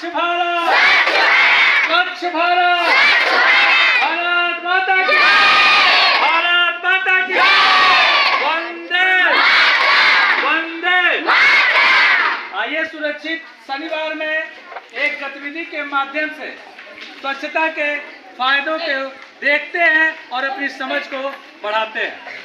स्वच्छ भारत, स्वच्छ भारत, भारत माता की, भारत माता की, वंदे वंदे। आइए सुरक्षित शनिवार में एक गतिविधि के माध्यम से स्वच्छता के फायदों को देखते हैं और अपनी समझ को बढ़ाते हैं।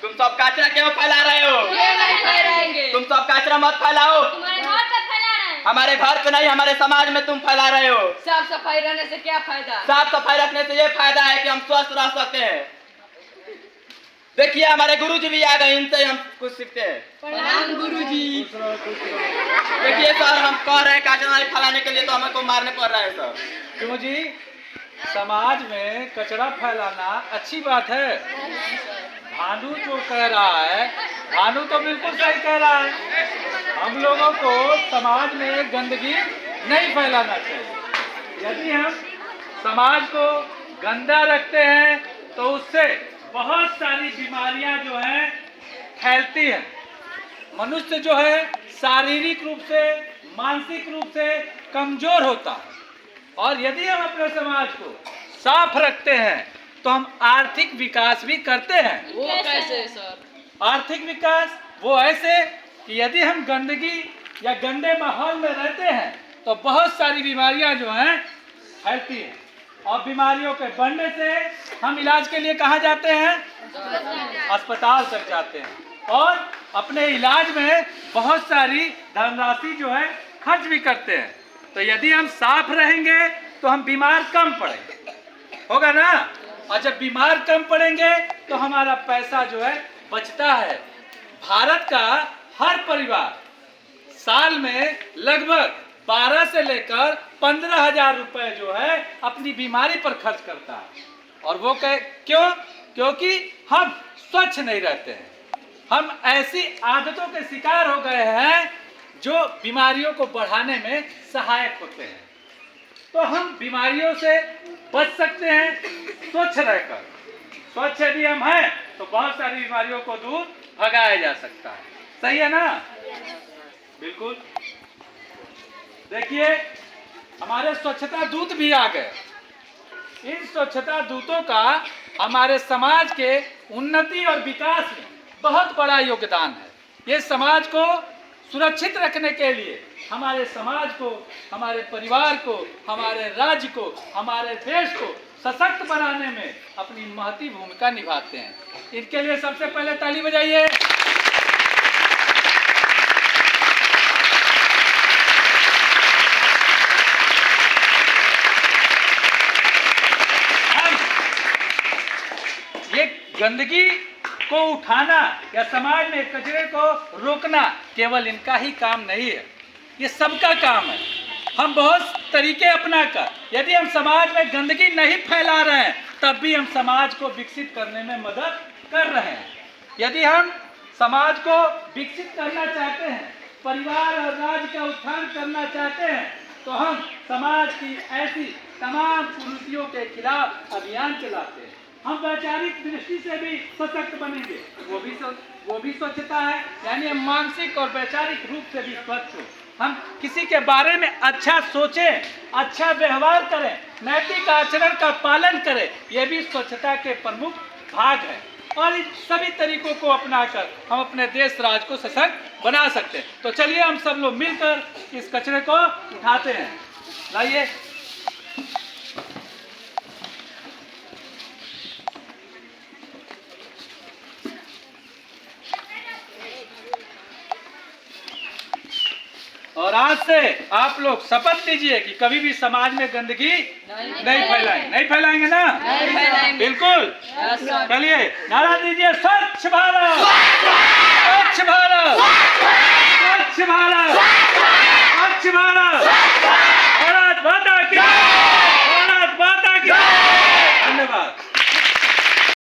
तुम सब कचरा क्यों फैला रहे हो? ये नहीं फैलाएंगे। तुम सब कचरा मत फैलाओ। तुम्हारे घर पे फैला रहे हैं। हमारे घर पे नहीं, हमारे समाज में तुम फैला रहे हो। साफ सफाई रहने से क्या फायदा? साफ सफाई रखने से ये फायदा है कि हम स्वस्थ रह सकते हैं। देखिए हमारे गुरुजी भी आ गए, इनसे हम कुछ सीखते हैं। प्रणाम गुरुजी। देखिए सर, हम कह रहे हैं कचरा नहीं फैलाने के लिए, तो हमें को मारने पड़ रहा है सर। क्यों जी? समाज में कचरा फैलाना अच्छी बात है। भानु जो कह रहा है, भानु तो बिल्कुल सही कह रहा है। हम लोगों को समाज में गंदगी नहीं फैलाना चाहिए। यदि हम समाज को गंदा रखते हैं तो उससे बहुत सारी बीमारियां जो हैं फैलती हैं। मनुष्य जो है शारीरिक रूप से, मानसिक रूप से कमजोर होता है। और यदि हम अपने समाज को साफ रखते हैं तो हम आर्थिक विकास भी करते हैं। वो कैसे सर? आर्थिक विकास वो ऐसे कि यदि हम गंदगी या गंदे माहौल में रहते हैं तो बहुत सारी बीमारियां जो हैं फैलती हैं। और बीमारियों के बढ़ने से हम इलाज के लिए कहाँ जाते हैं? अस्पताल तक जाते हैं और अपने इलाज में बहुत सारी धनराशि जो है खर्च भी करते हैं। तो यदि हम साफ रहेंगे तो हम बीमार कम पड़ेंगे, होगा ना? और जब बीमार कम पड़ेंगे तो हमारा पैसा जो है बचता है। भारत का हर परिवार साल में लगभग 12 से लेकर 15,000 रुपए जो है अपनी बीमारी पर खर्च करता है। और वो क्यों? क्योंकि हम स्वच्छ नहीं रहते हैं। हम ऐसी आदतों के शिकार हो गए हैं जो बीमारियों को बढ़ाने में सहायक होते हैं। तो हम बीमारियों से बच सकते हैं स्वच्छ रहकर। स्वच्छ यदि हम हैं तो बहुत सारी बीमारियों को दूर भगाया जा सकता है। सही है ना? बिल्कुल। देखिए हमारे स्वच्छता दूत भी आ गए। इन स्वच्छता दूतों का हमारे समाज के उन्नति और विकास में बहुत बड़ा योगदान है। ये समाज को सुरक्षित रखने के लिए हमारे समाज को, हमारे परिवार को, हमारे राज्य को, हमारे देश को सशक्त बनाने में अपनी महती भूमिका निभाते हैं। इनके लिए सबसे पहले ताली बजाइए। ये गंदगी को उठाना या समाज में कचरे को रोकना केवल इनका ही काम नहीं है, ये सबका काम है। हम बहुत तरीके अपनाकर यदि हम समाज में गंदगी नहीं फैला रहे हैं तब भी हम समाज को विकसित करने में मदद कर रहे हैं। यदि हम समाज को विकसित करना चाहते हैं, परिवार और राज्य का उत्थान करना चाहते हैं तो हम समाज की ऐसी तमाम कुरीतियों के खिलाफ अभियान चलाते हैं। हम वैचारिक दृष्टि से भी सशक्त बनेंगे, वो भी स्वच्छता है, यानी हम मानसिक और वैचारिक रूप से भी स्वच्छ हो। हम किसी के बारे में अच्छा सोचें, अच्छा व्यवहार करें, नैतिक आचरण का पालन करें, यह भी स्वच्छता के प्रमुख भाग है। और इन सभी तरीकों को अपनाकर हम अपने देश राज्य को सशक्त बना सकते हैं। तो चलिए हम सब लोग मिलकर इस कचरे को उठाते हैं। लाइए। और आज से आप लोग शपथ लीजिए कि कभी भी समाज में गंदगी नहीं फैलाएंगे। नहीं फैलाएंगे ना? नहीं फैलाएंगे। बिल्कुल। चलिए नारा दीजिए, स्वच्छ भारत, स्वच्छ भारत।